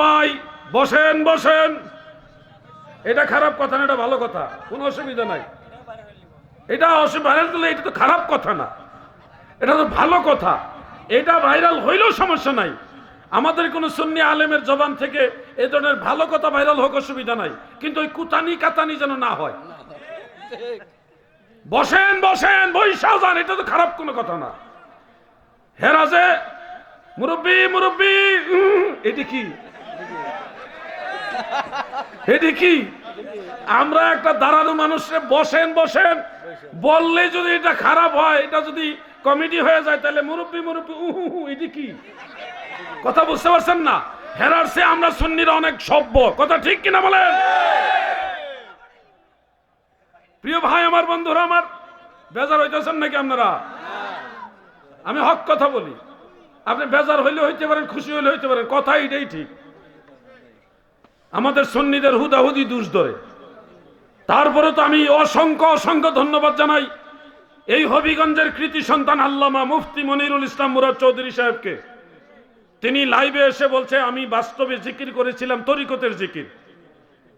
ভাই বসেন বসেন, এটা খারাপ কথা না, এটা ভালো কথা, কোনো অসুবিধা নাই। এটা ভাইরাল করলে এটা তো খারাপ কথা না, এটা তো ভালো কথা। এটা ভাইরাল হইলেও সমস্যা নাই, আমাদের কোন সুন্নি আলেমের জবান থেকে এই ধরনের ভালো কথা ভাইরাল হোক, অসুবিধা নাই, কিন্তু ওই কুতানি কাতানি যেন না হয়। বসেন বসেন, বৈশাও যান, এটা তো খারাপ কোনো কথা না। হেরাজে মুরব্বী মুরব্বী, এটি কি এটি কি? আমরা একটা দাঁড়ানো মানুষে বসেন বসেন বললে যদি এটা খারাপ হয়, এটা যদি কমেডি হয়ে যায়, তাহলে মুরব্বী মুরব্বী এটি কি? কথা বুঝতে পারছেন না? হেরার সে আমরা সুন্নিরা অনেক সভ্য, কথা ঠিক কিনা বলেন? প্রিয় ভাই আমার, বন্ধুরা আমার, বেজার হইতেছেন নাকি আপনারা? আমি হক কথা বলি, আপনি বেজার হইলে হইতে পারেন, খুশি হইলে হইতে পারেন, কথা এটাই ঠিক। আমাদের সুন্নিদের হুদাহুদি দোষ ধরে। তারপরে তো আমি অসংখ্য অসংখ্য ধন্যবাদ জানাই এই হবিগঞ্জের কৃতি সন্তান আল্লামা মুফতি মনিরুল ইসলাম মুরাদ চৌধুরী সাহেবকে। তিনি লাইভে এসে বলছে আমি বাস্তবে জিকির করেছিলাম তরিকতের জিকির।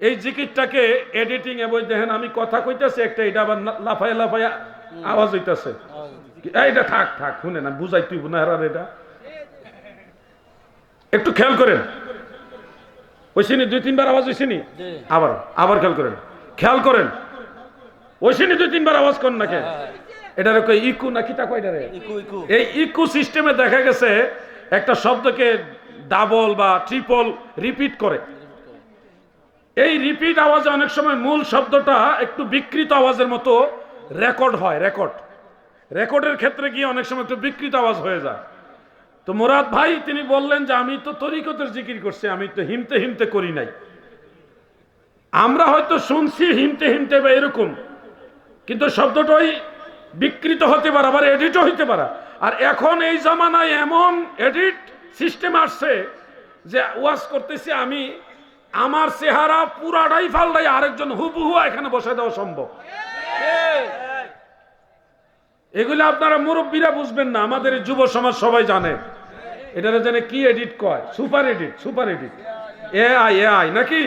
এই জিকিরটাকে এডিটিং এ বই দেখেন, আমি কথা কইতেছি একটা, এটা আবার লাফায় লাফায় আওয়াজ হইতেছে। এইটা থাক থাক, শুনে না, বুঝাই তুই না হারার, এটা একটু খেয়াল করেন। ওইসিনি দুই তিনবার আওয়াজ হয়েছিনি, আবার আবার খেয়াল করেন, খেয়াল করেন, ওইসিনি দুই তিনবার আওয়াজ করেন না কেন? এটার ইকু নাকি তা কয়, এই ইকু সিস্টেমে দেখা গেছে একটা শব্দকে ডাবল বা ট্রিপল রিপিট করে। এই রিপিট আওয়াজে অনেক সময় মূল শব্দটা একটু বিকৃত আওয়াজের মতো রেকর্ড হয়। রেকর্ডের ক্ষেত্রে গিয়ে অনেক সময় একটু বিকৃত আওয়াজ হয়ে যায়। তো মুরাদ ভাই তিনি বললেন যে আমি তো তরিকতের জিকির করছি, আমি তো হিমতে হিমতে করি নাই। আমরা হয়তো শুনছি হিমতে হিমতে বা এরকম, কিন্তু শব্দটাই বিকৃত হতে পারে, আবার এডিটও হইতে পারে। আর এখন এই জামানায় এমন এডিট সিস্টেম আসছে যে ওয়াজ করতেছি আমি, আমার চেহারা পুরাটাই ফালটাই আরেকজন হুবহু এখানে বসে দেওয়া সম্ভব। এগুলো আপনারা মুরব্বীরা বুঝবেন না, আমাদের যুব সমাজ সবাই জানে। এটারে জানে কি এডিট কয়, super edit, super edit, AI নাকি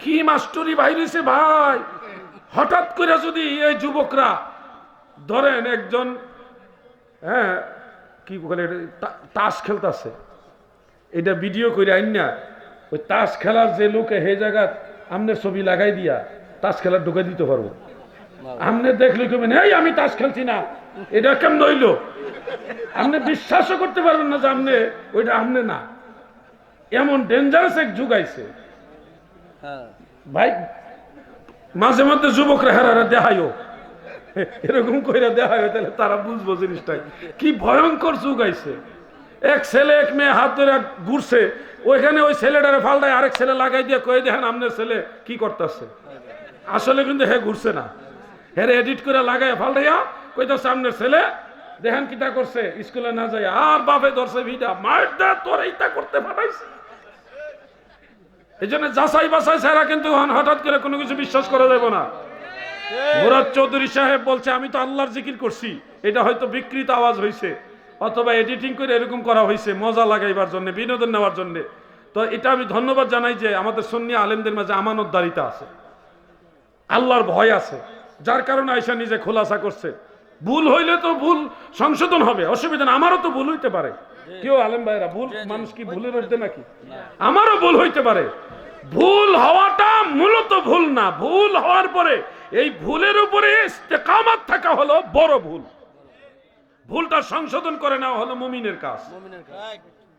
কি মাস্টরি বাইরেছে ভাই। হঠাৎ করে যদি এই যুবকরা ধরেন একজন কি বলে তাস খেলতেছে, এটা ভিডিও করে আইন না, ওই তাস খেলার যে লোকে হে জায়গা আমনের ছবি লাগাই দিয়া তাস খেলার ঢুকে দিতে পারবো। আমনে দেখলে কবেন এই আমি তাস খেলছি না, এটা কেমন হইল? আপনি বিশ্বাসও করতে পারবেন না যে আমনে ওইটা আমনে না। এমন ডেঞ্জারাস এক যুগ আইছে ভাই। মাঝে মধ্যে যুবকরা হেরারা দেখাইও, এরকম কইরা দেখায়, তাহলে তারা বুঝবো জিনিসটা কি ভয়ঙ্কর যুগ আইছে। এক ছেলে এক মেয়ে হাত ধরে ঘুরছে, ওইখানে ওই ছেলেটারে ফালটায় আরেক ছেলে লাগাই দিয়ে কয়ে দেখেন আপনার ছেলে কি করতেছে। আসলে কিন্তু হে ঘুরছে না, হ্যাঁ এডিট করে লাগাই ফালটাইয়া কইতাছে আপনার ছেলে দেখেন কিটা করছে, স্কুলে না যায় আর বাপে ধরছে ভিডা মার দে তোর এইটা করতে পাঠাইছে। এই জন্য যাচাই বাছাই ছাড়া কিন্তু হঠাৎ করে কোনো কিছু বিশ্বাস করা যাবে না। মুরাদ চৌধুরী সাহেব বলছে আমি তো আল্লাহর জিকির করছি, এটা হয়তো বিকৃত আওয়াজ হয়েছে, অথবা এডিটিং করে এরকম করা হয়েছে মজা লাগাইবার জন্য, বিনোদন নেওয়ার জন্য। তো এটা আমি ধন্যবাদ জানাই যে আমাদের সুন্নি আলেমদের মাঝে আমানতদারিতা আছে, আল্লাহর ভয় আছে, যার কারণে আয়েশা নিজে খোলাসা করছে। ভুল হইলে তো ভুল সংশোধন হবে, অসুবিধা না, আমারও তো ভুল হইতে পারে। কেউ আলেম ভাইরা ভুল মানুষ কি ভুলের মধ্যে নাকি? আমারও ভুল হইতে পারে। ভুল হওয়াটা মূলত ভুল না, ভুল হওয়ার পরে এই ভুলের উপরে ইস্তেকামত থাকা হলো বড় ভুল। ভুলটা সংশোধন করে নেওয়া হলো মুমিনের কাজ।